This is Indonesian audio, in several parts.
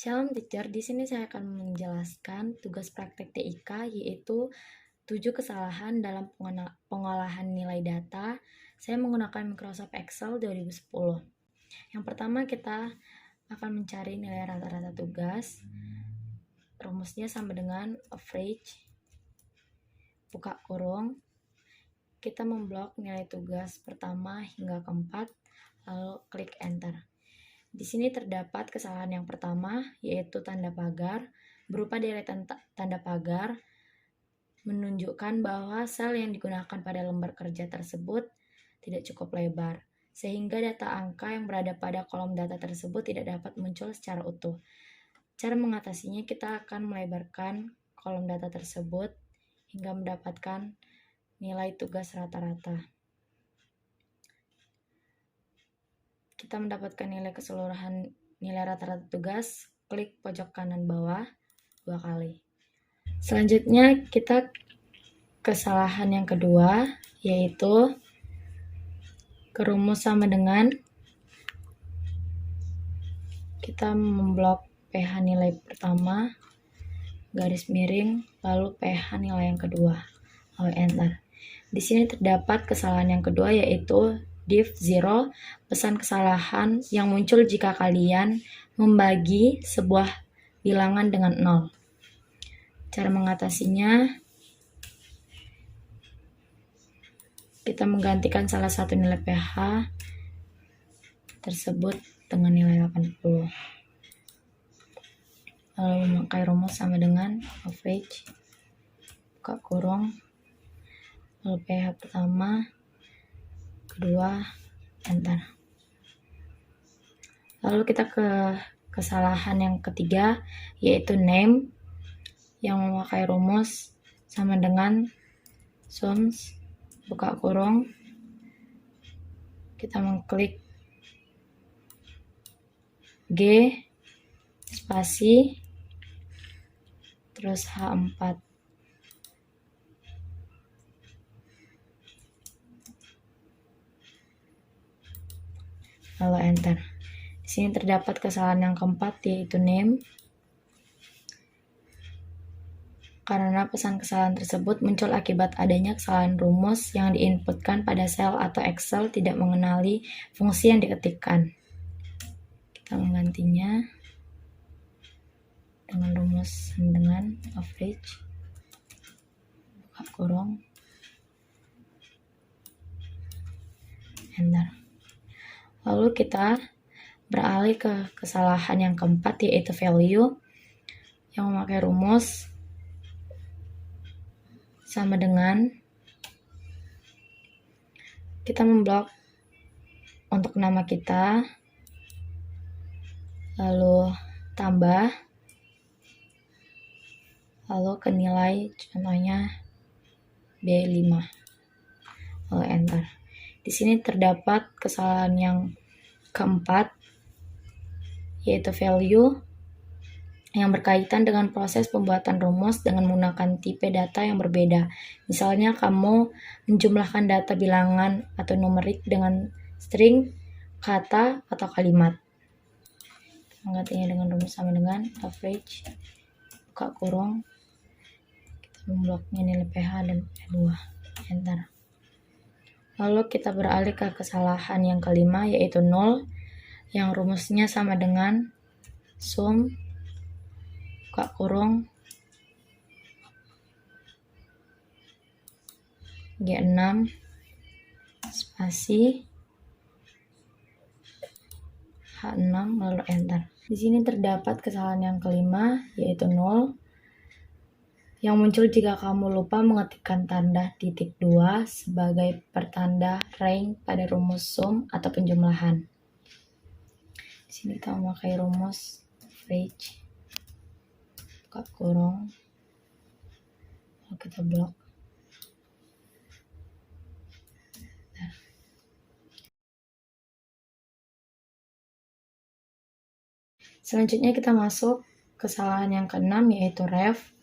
Shalom teacher, di sini saya akan menjelaskan tugas praktek TIK yaitu 7 kesalahan dalam pengolahan nilai data. Saya menggunakan Microsoft Excel 2010. Yang pertama kita akan mencari nilai rata-rata tugas. Rumusnya sama dengan average, buka kurung. Kita memblok nilai tugas pertama hingga keempat, lalu klik enter. Di sini terdapat kesalahan yang pertama, yaitu tanda pagar. Berupa deretan tanda pagar menunjukkan bahwa sel yang digunakan pada lembar kerja tersebut tidak cukup lebar, sehingga data angka yang berada pada kolom data tersebut tidak dapat muncul secara utuh. Cara mengatasinya, kita akan melebarkan kolom data tersebut hingga mendapatkan nilai tugas rata-rata. Kita mendapatkan nilai keseluruhan nilai rata-rata tugas, klik pojok kanan bawah 2 kali. Selanjutnya kita kesalahan yang kedua, yaitu kerumus sama dengan kita memblok PH nilai pertama, garis miring, lalu PH nilai yang kedua, lalu enter. Di sini terdapat kesalahan yang kedua, yaitu div 0, pesan kesalahan yang muncul jika kalian membagi sebuah bilangan dengan 0. Cara mengatasinya, kita menggantikan salah satu nilai PH tersebut dengan nilai 80. Lalu memakai rumus sama dengan average, buka kurung, lalu PH pertama, kedua, enter. Lalu kita ke kesalahan yang ketiga, yaitu name, yang memakai rumus sama dengan sums, buka kurung, kita mengklik G, spasi, terus H4. Lalu enter. Di sini terdapat kesalahan yang keempat, yaitu name. Karena pesan kesalahan tersebut muncul akibat adanya kesalahan rumus yang diinputkan pada sel atau Excel tidak mengenali fungsi yang diketikkan. Kita menggantinya dengan rumus dengan average, buka kurung, enter. Lalu kita beralih ke kesalahan yang keempat, yaitu value, yang memakai rumus sama dengan kita memblok untuk nama kita, lalu tambah, lalu ke nilai contohnya B5, lalu enter. Di sini terdapat kesalahan yang keempat, yaitu value, yang berkaitan dengan proses pembuatan rumus dengan menggunakan tipe data yang berbeda. Misalnya kamu menjumlahkan data bilangan atau numerik dengan string, kata, atau kalimat. Menggantinya dengan rumus sama dengan average, buka kurung, kita membloknya nilai PH dan P2, enter. Lalu kita beralih ke kesalahan yang kelima, yaitu 0, yang rumusnya sama dengan sum, buka kurung, G6, spasi, H6, lalu enter. Di sini terdapat kesalahan yang kelima, yaitu 0, yang muncul jika kamu lupa mengetikkan tanda titik 2 sebagai pertanda rank pada rumus sum atau penjumlahan. Di sini kita memakai rumus average, buka kurung, lalu kita blok. Selanjutnya kita masuk kesalahan yang keenam, yaitu ref,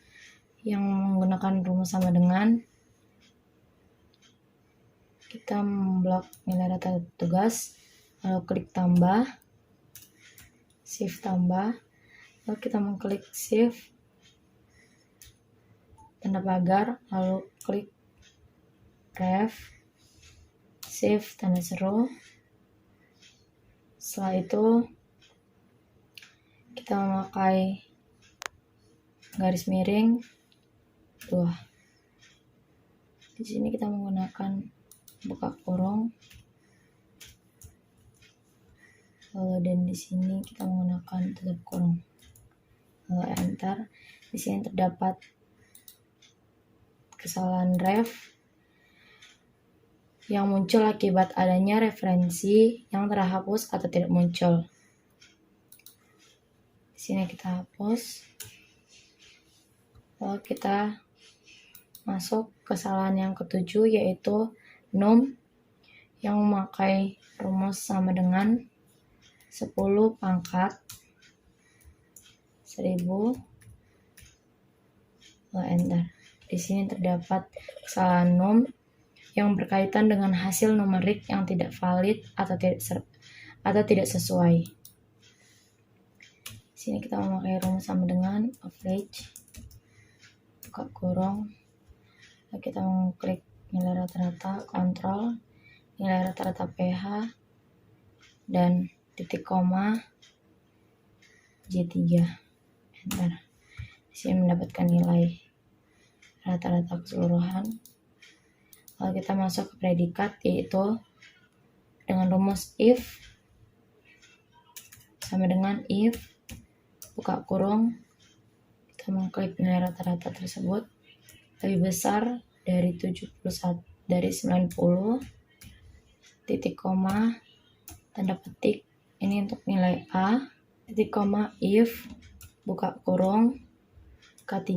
yang menggunakan rumus sama dengan kita memblok nilai data tugas, lalu klik tambah, shift tambah, Lalu kita mengklik shift tanda pagar, lalu klik ref, shift tanda seru. Setelah itu kita memakai garis miring 2. Di sini kita menggunakan buka kurung, lalu dan di sini kita menggunakan tutup kurung, lalu enter. Di sini terdapat kesalahan ref yang muncul akibat adanya referensi yang terhapus atau tidak muncul. Di sini kita hapus, lalu kita masuk kesalahan yang ke-7, yaitu num yang memakai rumus sama dengan 10 pangkat 1000, lalu enter. Di sini terdapat kesalahan num yang berkaitan dengan hasil numerik yang tidak valid atau tidak sesuai. Di sini kita memakai rumus sama dengan average, buka kurung, lalu kita mengklik nilai rata-rata, kontrol, nilai rata-rata pH, dan titik koma J3, enter. Di sini mendapatkan nilai rata-rata keseluruhan. Lalu kita masuk ke predikat, yaitu dengan rumus if sama dengan if, buka kurung, kita mengklik nilai rata-rata tersebut lebih besar dari 90, titik koma, tanda petik, ini untuk nilai A, titik koma, if, buka kurung, K3,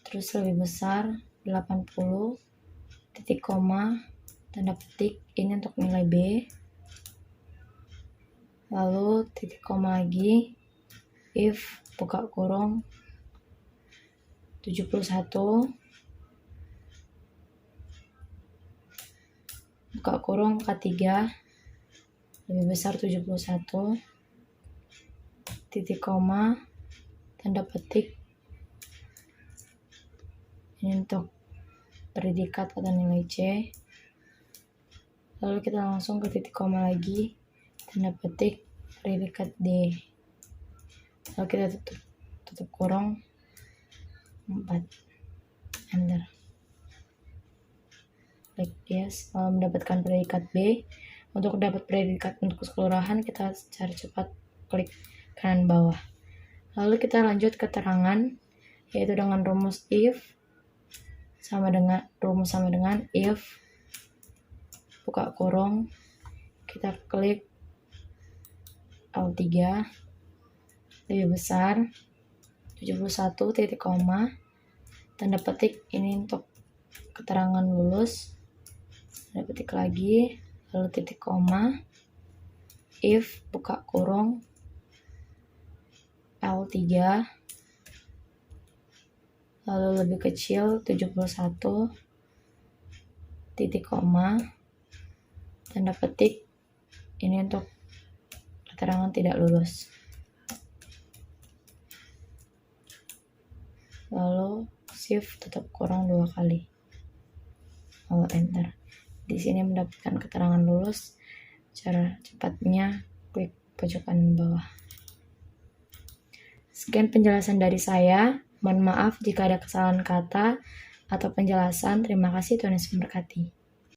terus lebih besar 80, titik koma, tanda petik, ini untuk nilai B, lalu titik koma lagi, if, buka kurung, 71, buka kurung K3, lebih besar 71, titik koma, tanda petik, ini untuk predikat atau nilai C. Lalu kita langsung ke titik koma lagi, tanda petik, predikat D. Lalu kita tutup kurung 4, enter. Klik yes, lalu mendapatkan predikat B. Untuk dapat predikat untuk keseluruhan, kita secara cepat klik kanan bawah. Lalu kita lanjut keterangan, yaitu dengan rumus if sama dengan if, buka kurung, kita klik L3, lebih besar 71, titik koma, tanda petik, ini untuk keterangan lulus, tanda petik lagi, lalu titik koma, if, buka kurung, L3, lalu lebih kecil 71, titik koma, tanda petik, ini untuk keterangan tidak lulus. Lalu shift tutup kurung 2 kali, lalu enter. Di sini mendapatkan keterangan lulus. Cara cepatnya klik pojok kanan bawah. Sekian penjelasan dari saya. Mohon maaf jika ada kesalahan kata atau penjelasan. Terima kasih, Tuhan Yesus memberkati.